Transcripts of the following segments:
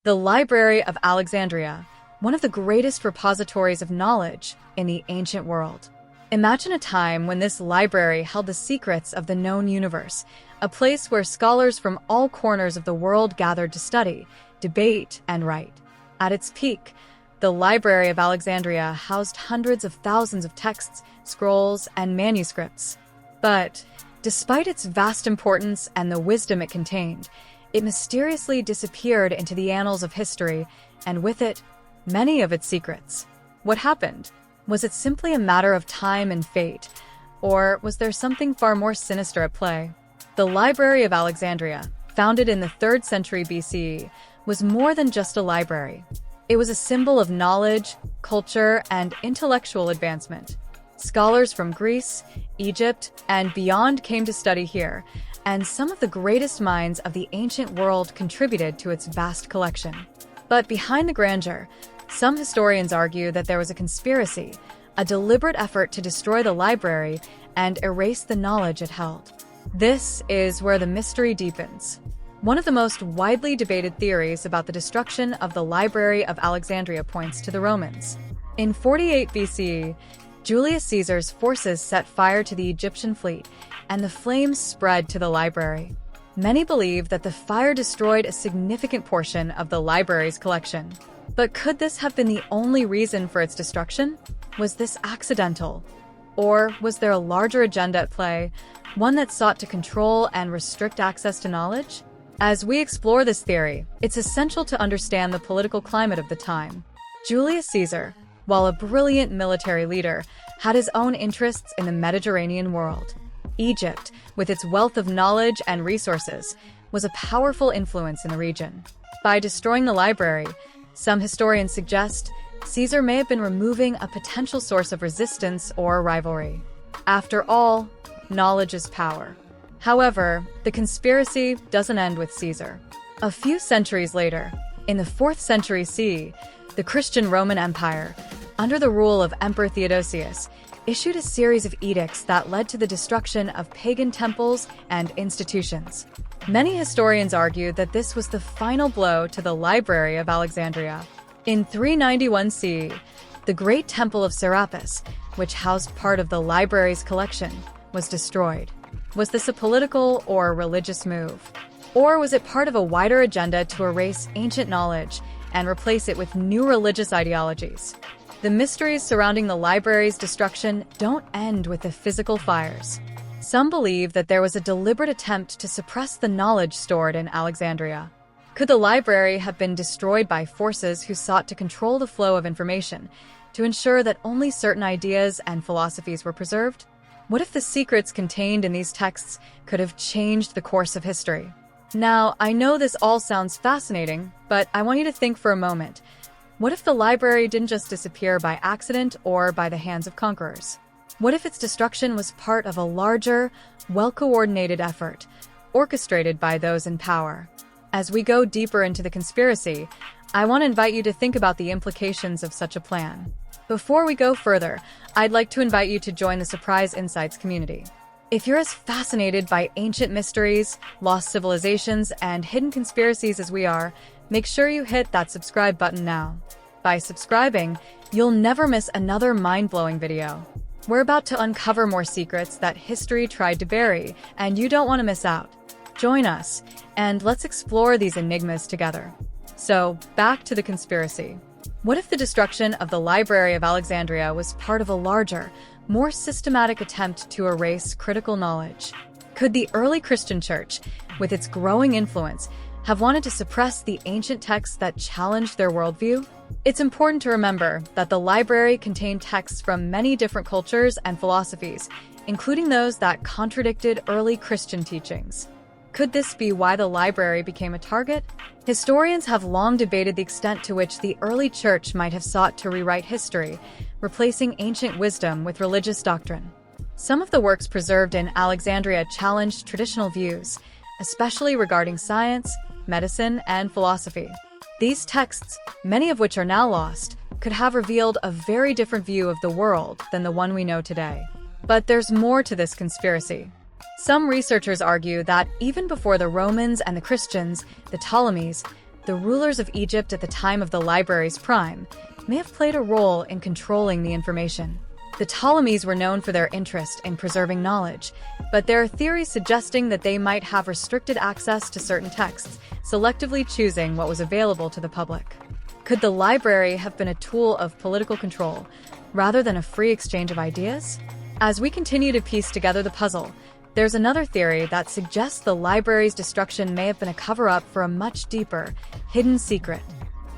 The Library of Alexandria, one of the greatest repositories of knowledge in the ancient world. Imagine a time when this library held the secrets of the known universe, a place where scholars from all corners of the world gathered to study, debate, and write. At its peak, the Library of Alexandria housed hundreds of thousands of texts, scrolls, and manuscripts. But despite its vast importance and the wisdom it contained, it mysteriously disappeared into the annals of history, and with it, many of its secrets. What happened? Was it simply a matter of time and fate, or was there something far more sinister at play? The Library of Alexandria, founded in the 3rd century BCE, was more than just a library. It was a symbol of knowledge, culture, and intellectual advancement. Scholars from Greece, Egypt, and beyond came to study here, and some of the greatest minds of the ancient world contributed to its vast collection. But behind the grandeur, some historians argue that there was a conspiracy, a deliberate effort to destroy the library and erase the knowledge it held. This is where the mystery deepens. One of the most widely debated theories about the destruction of the Library of Alexandria points to the Romans. In 48 BCE, Julius Caesar's forces set fire to the Egyptian fleet, and the flames spread to the library. Many believe that the fire destroyed a significant portion of the library's collection. But could this have been the only reason for its destruction? Was this accidental? Or was there a larger agenda at play, one that sought to control and restrict access to knowledge? As we explore this theory, it's essential to understand the political climate of the time. Julius Caesar, while a brilliant military leader, had his own interests in the Mediterranean world. Egypt, with its wealth of knowledge and resources, was a powerful influence in the region. By destroying the library, some historians suggest Caesar may have been removing a potential source of resistance or rivalry. After all, knowledge is power. However, the conspiracy doesn't end with Caesar. A few centuries later, in the 4th century CE, the Christian Roman Empire, under the rule of Emperor Theodosius, issued a series of edicts that led to the destruction of pagan temples and institutions. Many historians argue that this was the final blow to the Library of Alexandria. In 391 CE, the Great Temple of Serapis, which housed part of the library's collection, was destroyed. Was this a political or religious move? Or was it part of a wider agenda to erase ancient knowledge and replace it with new religious ideologies? The mysteries surrounding the library's destruction don't end with the physical fires. Some believe that there was a deliberate attempt to suppress the knowledge stored in Alexandria. Could the library have been destroyed by forces who sought to control the flow of information, to ensure that only certain ideas and philosophies were preserved? What if the secrets contained in these texts could have changed the course of history? Now, I know this all sounds fascinating, but I want you to think for a moment. What if the library didn't just disappear by accident or by the hands of conquerors? What if its destruction was part of a larger, well-coordinated effort, orchestrated by those in power? As we go deeper into the conspiracy, I want to invite you to think about the implications of such a plan. Before we go further, I'd like to invite you to join the Surprise Insights community. If you're as fascinated by ancient mysteries, lost civilizations, and hidden conspiracies as we are, make sure you hit that subscribe button now. By subscribing, you'll never miss another mind-blowing video. We're about to uncover more secrets that history tried to bury, and you don't want to miss out. Join us, and let's explore these enigmas together. So, back to the conspiracy. What if the destruction of the Library of Alexandria was part of a larger, more systematic attempt to erase critical knowledge? Could the early Christian church, with its growing influence, have wanted to suppress the ancient texts that challenged their worldview? It's important to remember that the library contained texts from many different cultures and philosophies, including those that contradicted early Christian teachings. Could this be why the library became a target? Historians have long debated the extent to which the early church might have sought to rewrite history, replacing ancient wisdom with religious doctrine. Some of the works preserved in Alexandria challenged traditional views, especially regarding science, medicine, and philosophy. These texts, many of which are now lost, could have revealed a very different view of the world than the one we know today. But there's more to this conspiracy. Some researchers argue that even before the Romans and the Christians, the Ptolemies, the rulers of Egypt at the time of the library's prime may have played a role in controlling the information. The Ptolemies were known for their interest in preserving knowledge, but there are theories suggesting that they might have restricted access to certain texts, selectively choosing what was available to the public. Could the library have been a tool of political control, rather than a free exchange of ideas? As we continue to piece together the puzzle, there's another theory that suggests the library's destruction may have been a cover-up for a much deeper, hidden secret.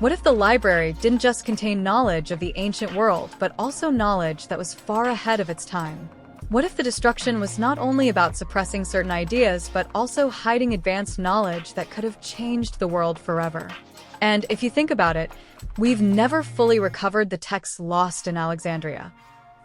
What if the library didn't just contain knowledge of the ancient world, but also knowledge that was far ahead of its time? What if the destruction was not only about suppressing certain ideas, but also hiding advanced knowledge that could have changed the world forever? And if you think about it, we've never fully recovered the texts lost in Alexandria.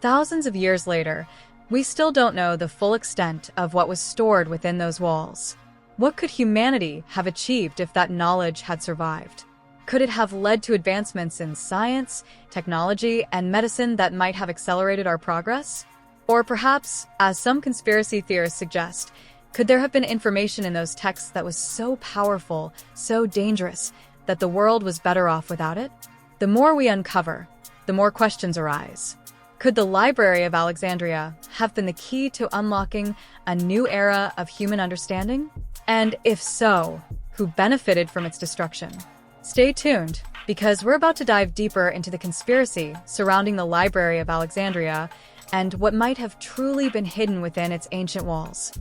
Thousands of years later, we still don't know the full extent of what was stored within those walls. What could humanity have achieved if that knowledge had survived? Could it have led to advancements in science, technology, and medicine that might have accelerated our progress? Or perhaps, as some conspiracy theorists suggest, could there have been information in those texts that was so powerful, so dangerous, that the world was better off without it? The more we uncover, the more questions arise. Could the Library of Alexandria have been the key to unlocking a new era of human understanding? And if so, who benefited from its destruction? Stay tuned, because we're about to dive deeper into the conspiracy surrounding the Library of Alexandria and what might have truly been hidden within its ancient walls.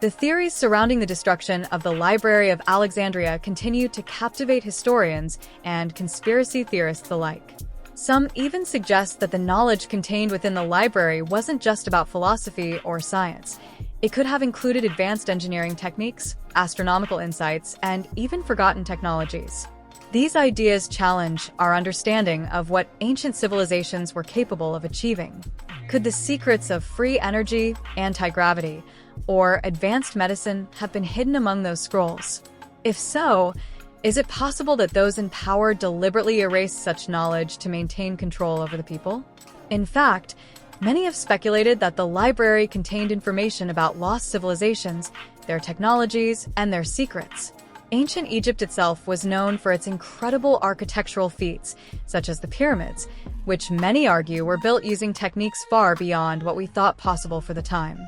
The theories surrounding the destruction of the Library of Alexandria continue to captivate historians and conspiracy theorists alike. Some even suggest that the knowledge contained within the library wasn't just about philosophy or science. It could have included advanced engineering techniques, astronomical insights, and even forgotten technologies. These ideas challenge our understanding of what ancient civilizations were capable of achieving. Could the secrets of free energy, anti-gravity, or advanced medicine have been hidden among those scrolls? If so, is it possible that those in power deliberately erased such knowledge to maintain control over the people? In fact, many have speculated that the library contained information about lost civilizations, their technologies, and their secrets. Ancient Egypt itself was known for its incredible architectural feats, such as the pyramids, which many argue were built using techniques far beyond what we thought possible for the time.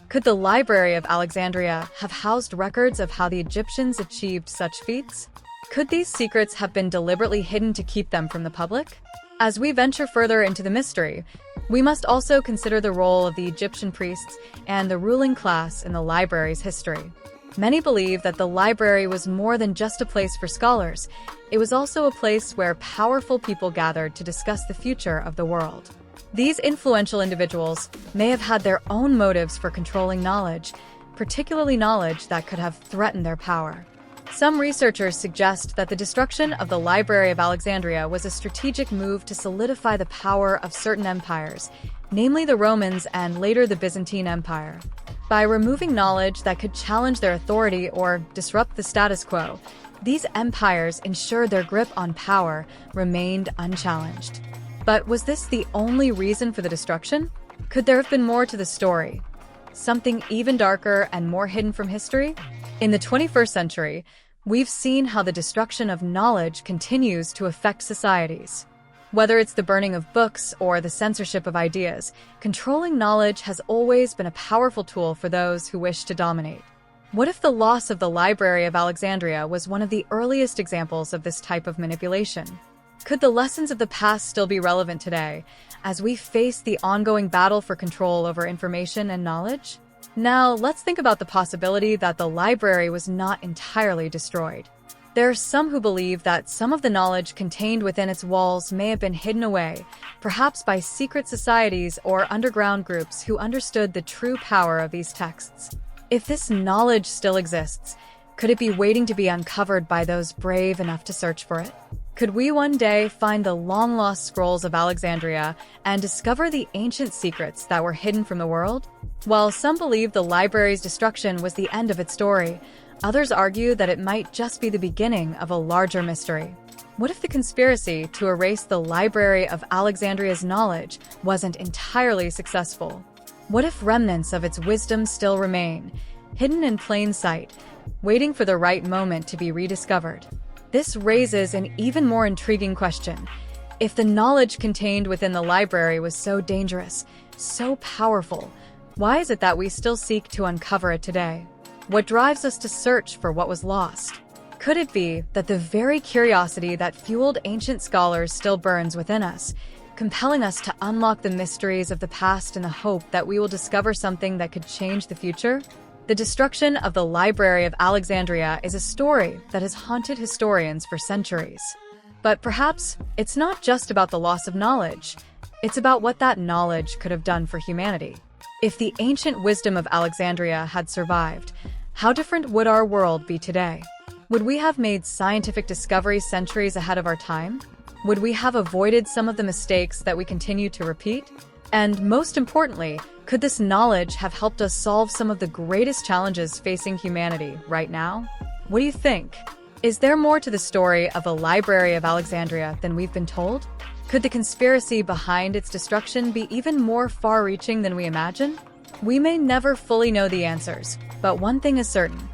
Could the Library of Alexandria have housed records of how the Egyptians achieved such feats? Could these secrets have been deliberately hidden to keep them from the public? As we venture further into the mystery, we must also consider the role of the Egyptian priests and the ruling class in the library's history. Many believe that the library was more than just a place for scholars. It was also a place where powerful people gathered to discuss the future of the world. These influential individuals may have had their own motives for controlling knowledge, particularly knowledge that could have threatened their power. Some researchers suggest that the destruction of the Library of Alexandria was a strategic move to solidify the power of certain empires, namely the Romans and later the Byzantine Empire. By removing knowledge that could challenge their authority or disrupt the status quo, these empires ensured their grip on power remained unchallenged. But was this the only reason for the destruction? Could there have been more to the story? Something even darker and more hidden from history? In the 21st century, we've seen how the destruction of knowledge continues to affect societies. Whether it's the burning of books or the censorship of ideas, controlling knowledge has always been a powerful tool for those who wish to dominate. What if the loss of the Library of Alexandria was one of the earliest examples of this type of manipulation? Could the lessons of the past still be relevant today, as we face the ongoing battle for control over information and knowledge? Now, let's think about the possibility that the library was not entirely destroyed. There are some who believe that some of the knowledge contained within its walls may have been hidden away, perhaps by secret societies or underground groups who understood the true power of these texts. If this knowledge still exists, could it be waiting to be uncovered by those brave enough to search for it? Could we one day find the long-lost scrolls of Alexandria and discover the ancient secrets that were hidden from the world? While some believe the library's destruction was the end of its story, others argue that it might just be the beginning of a larger mystery. What if the conspiracy to erase the Library of Alexandria's knowledge wasn't entirely successful? What if remnants of its wisdom still remain, hidden in plain sight, waiting for the right moment to be rediscovered? This raises an even more intriguing question. If the knowledge contained within the library was so dangerous, so powerful, why is it that we still seek to uncover it today? What drives us to search for what was lost? Could it be that the very curiosity that fueled ancient scholars still burns within us, compelling us to unlock the mysteries of the past in the hope that we will discover something that could change the future? The destruction of the Library of Alexandria is a story that has haunted historians for centuries. But perhaps it's not just about the loss of knowledge. It's about what that knowledge could have done for humanity. If the ancient wisdom of Alexandria had survived, how different would our world be today? Would we have made scientific discoveries centuries ahead of our time? Would we have avoided some of the mistakes that we continue to repeat? And most importantly, could this knowledge have helped us solve some of the greatest challenges facing humanity right now? What do you think? Is there more to the story of the Library of Alexandria than we've been told? Could the conspiracy behind its destruction be even more far-reaching than we imagine? We may never fully know the answers, but one thing is certain.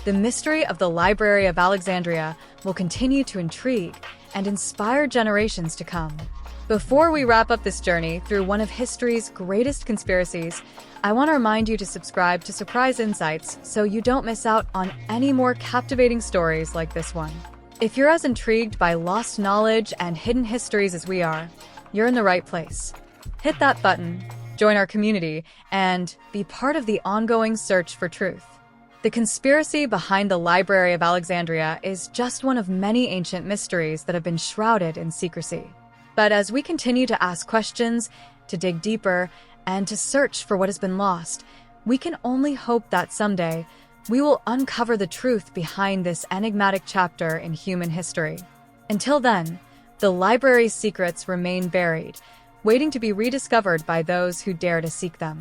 The mystery of the Library of Alexandria will continue to intrigue and inspire generations to come. Before we wrap up this journey through one of history's greatest conspiracies, I want to remind you to subscribe to Surprise Insights so you don't miss out on any more captivating stories like this one. If you're as intrigued by lost knowledge and hidden histories as we are, you're in the right place. Hit that button, join our community, and be part of the ongoing search for truth. The conspiracy behind the Library of Alexandria is just one of many ancient mysteries that have been shrouded in secrecy. But as we continue to ask questions, to dig deeper, and to search for what has been lost, we can only hope that someday we will uncover the truth behind this enigmatic chapter in human history. Until then, the library's secrets remain buried, waiting to be rediscovered by those who dare to seek them.